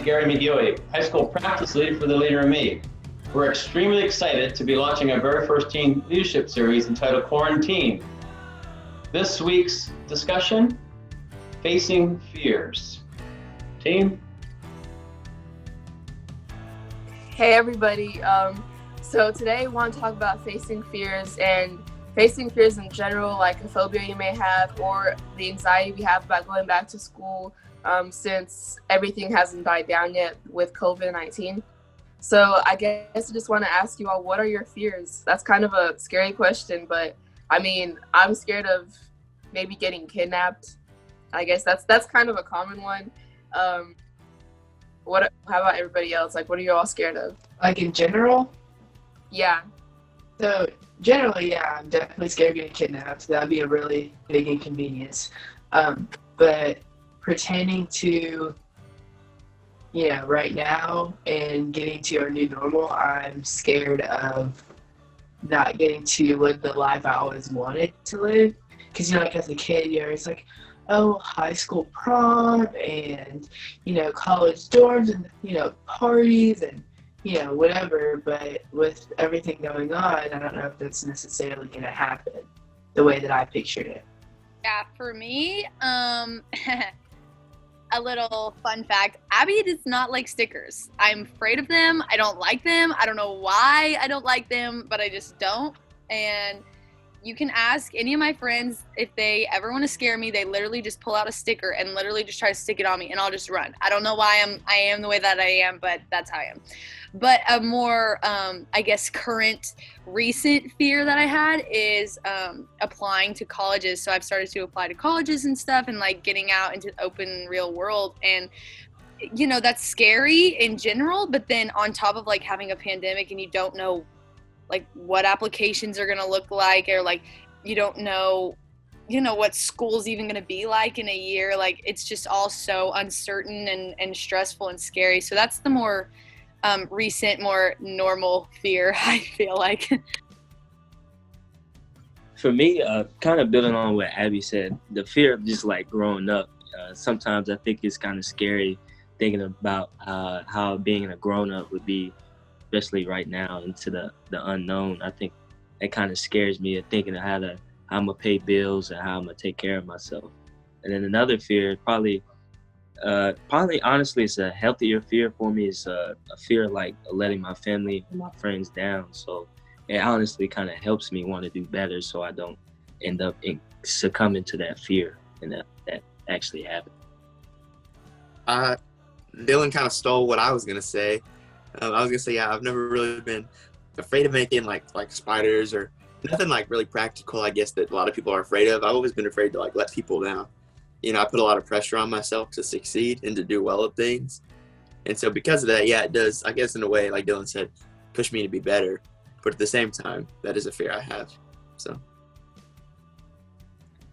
Gary McGeoy, high school practice lead for the Leader in Me. We're extremely excited to be launching our very first teen leadership series entitled QuaranTEENed. This week's discussion, facing fears. Team? Hey everybody, so today I want to talk about facing fears and facing fears in general, like a phobia you may have or the anxiety we have about going back to school since everything hasn't died down yet with COVID-19. So I guess I just want to ask you all, what are your fears? That's kind of a scary question, but I mean, I'm scared of maybe getting kidnapped. I guess that's kind of a common one. How about everybody else? Like, what are you all scared of? Like in general? Yeah. So generally, yeah, I'm definitely scared of getting kidnapped. That'd be a really big inconvenience. But pertaining to, right now and getting to our new normal, I'm scared of not getting to live the life I always wanted to live. Because, like as a kid, you're always like, oh, high school prom and, college dorms and, parties and, whatever. But with everything going on, I don't know if that's necessarily going to happen the way that I pictured it. Yeah, for me, a little fun fact, Abby does not like stickers. I'm afraid of them. I don't like them. I don't know why I don't like them, but I just don't. And you can ask any of my friends if they ever want to scare me. They literally just pull out a sticker and literally just try to stick it on me, and I'll just run. I don't know why I am the way that I am, but that's how I am. But a more, I guess, current, recent fear that I had is applying to colleges. So I've started to apply to colleges and stuff, and like getting out into the open real world. And that's scary in general. But then on top of like having a pandemic, and you don't know like what applications are going to look like, or like you don't know what school's even going to be like in a year. Like it's just all so uncertain and stressful and scary. So that's the more recent, more normal fear, I feel like. For me, kind of building on what Abby said, the fear of just like growing up, sometimes I think it's kind of scary thinking about how being a grown-up would be, especially right now into the unknown. I think it kind of scares me of thinking of how I'm gonna pay bills and how I'm gonna take care of myself. And then another fear, probably honestly, it's a healthier fear for me. Is a fear of like letting my family and my friends down. So it honestly kind of helps me want to do better, so I don't end up succumbing to that fear and that actually happened. Dylan kind of stole what I was gonna say. I was gonna say, yeah, I've never really been afraid of anything like spiders or nothing like really practical, I guess, that a lot of people are afraid of. I've always been afraid to like let people down. I put a lot of pressure on myself to succeed and to do well at things. And so because of that, yeah, it does, I guess in a way, like Dylan said, push me to be better. But at the same time, that is a fear I have. So.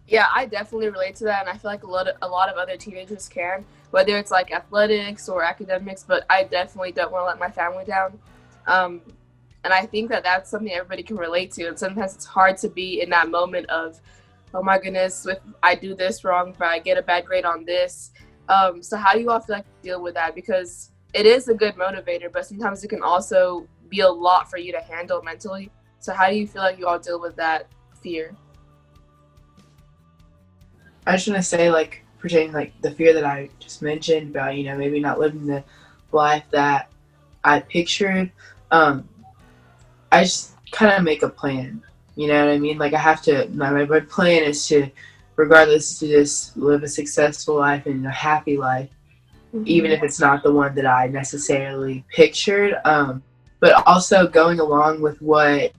Yeah, I definitely relate to that, and I feel like a lot of other teenagers can, whether it's like athletics or academics, but I definitely don't want to let my family down. And I think that that's something everybody can relate to, and sometimes it's hard to be in that moment of, oh my goodness, if I do this wrong, if I get a bad grade on this. So how do you all feel like you deal with that? Because it is a good motivator, but sometimes it can also be a lot for you to handle mentally. So how do you feel like you all deal with that fear? I just want to say, like, pertaining like the fear that I just mentioned about, maybe not living the life that I pictured, I just kind of make a plan. You know what I mean? Like I have to, my plan is to, regardless, to just live a successful life and a happy life, even if it's not the one that I necessarily pictured. But also going along with what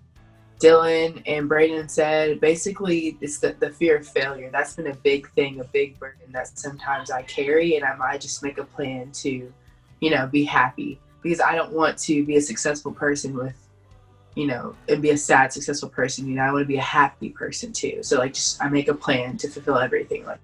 Dylan and Brayden said, basically it's the fear of failure. That's been a big thing, a big burden that sometimes I carry, and I might just make a plan to, be happy, because I don't want to be a successful person with, and be a sad, successful person. I want to be a happy person too. So like, I make a plan to fulfill everything. Like,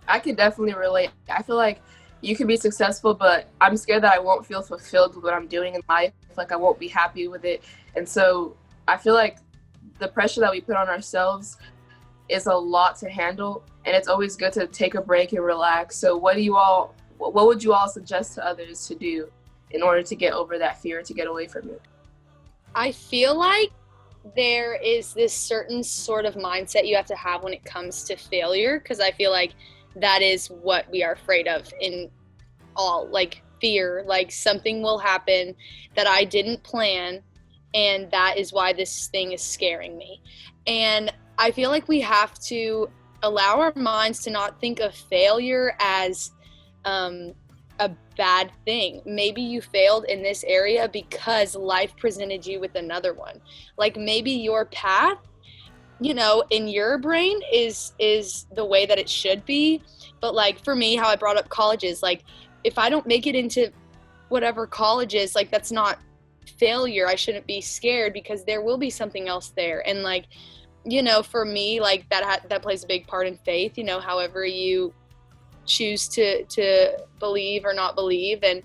I can definitely relate. I feel like you can be successful, but I'm scared that I won't feel fulfilled with what I'm doing in life. Like I won't be happy with it. And so I feel like the pressure that we put on ourselves is a lot to handle, and it's always good to take a break and relax. So what do you all what would you all suggest to others to do in order to get over that fear, to get away from it? I feel like there is this certain sort of mindset you have to have when it comes to failure, because I feel like that is what we are afraid of in all, like fear, like something will happen that I didn't plan, and that is why this thing is scaring me. And I feel like we have to allow our minds to not think of failure as a bad thing. Maybe you failed in this area because life presented you with another one. Like maybe your path, you know, in your brain is the way that it should be. But like for me, how I brought up colleges, like if I don't make it into whatever colleges, like that's not failure. I shouldn't be scared because there will be something else there. And like, you know, for me, like that plays a big part in faith, you know, however you choose to believe or not believe. And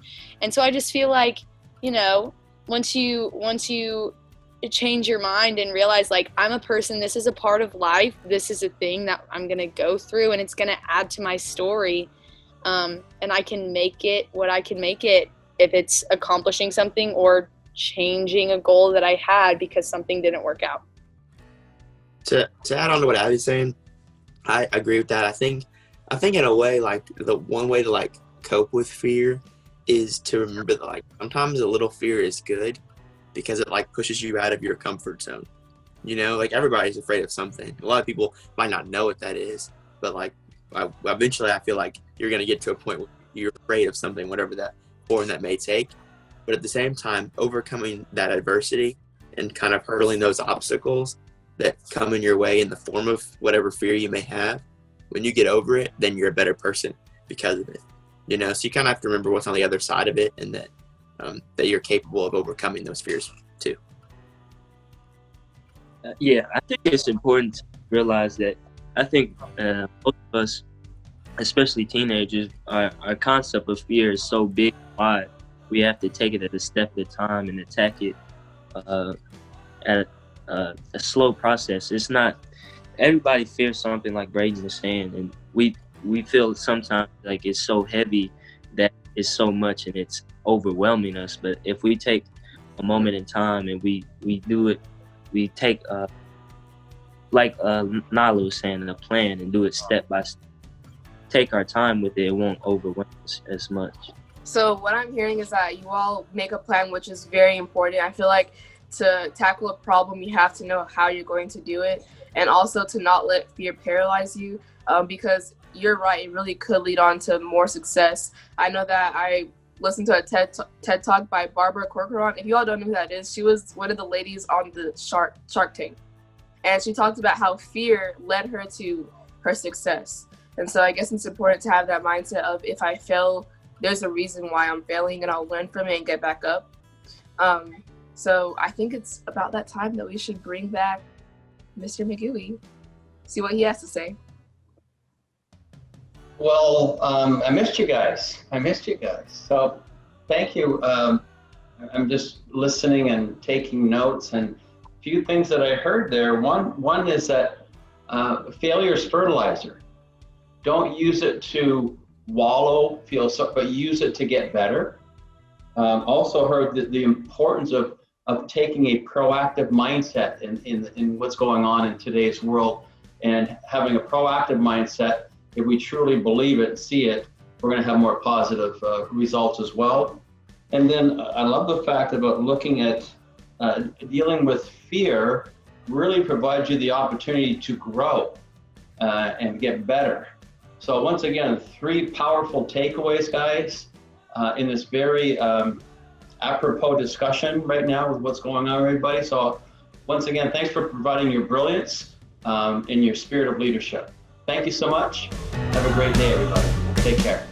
so I just feel like, you know, once you change your mind and realize like I'm a person, this is a part of life, this is a thing that I'm gonna go through, and it's gonna add to my story, and I can make it what I can make it, if it's accomplishing something or changing a goal that I had because something didn't work out. To add on to what Abby's saying, I agree with that. I think in a way, like the one way to like cope with fear is to remember that like sometimes a little fear is good because it like pushes you out of your comfort zone. You know, like everybody's afraid of something. A lot of people might not know what that is, but like eventually I feel like you're going to get to a point where you're afraid of something, whatever that form that may take. But at the same time, overcoming that adversity and kind of hurdling those obstacles that come in your way in the form of whatever fear you may have, when you get over it, then you're a better person because of it. You know, so you kind of have to remember what's on the other side of it, and that that you're capable of overcoming those fears too. Yeah, I think it's important to realize that I think most of us, especially teenagers, our concept of fear is so big and wide. We have to take it at a step at a time and attack it at a slow process. It's not everybody fears something, like Braden was saying, and we feel sometimes like it's so heavy that it's so much and it's overwhelming us. But if we take a moment in time and we do it, we take like Nala was saying, a plan, and do it step by step. Take our time with it. It won't overwhelm us as much. So what I'm hearing is that you all make a plan, which is very important. I feel like to tackle a problem, you have to know how you're going to do it, and also to not let fear paralyze you, because you're right, it really could lead on to more success. I know that I listened to a TED Talk by Barbara Corcoran. If you all don't know who that is, she was one of the ladies on the Shark Tank. And she talked about how fear led her to her success. And so I guess it's important to have that mindset of, if I fail, there's a reason why I'm failing, and I'll learn from it and get back up. So I think it's about that time that we should bring back Mr. McGooey, see what he has to say. Well, I missed you guys. So thank you. I'm just listening and taking notes, and a few things that I heard there. One is that failure is fertilizer. Don't use it to wallow, but use it to get better. Also heard the importance of taking a proactive mindset in what's going on in today's world, and having a proactive mindset. If we truly believe it, see it, we're going to have more positive results as well. And then I love the fact about looking at dealing with fear really provides you the opportunity to grow and get better. So once again, 3 powerful takeaways, guys, in this very apropos discussion right now with what's going on, everybody. So once again, thanks for providing your brilliance and your spirit of leadership. Thank you so much. Have a great day, everybody. Take care.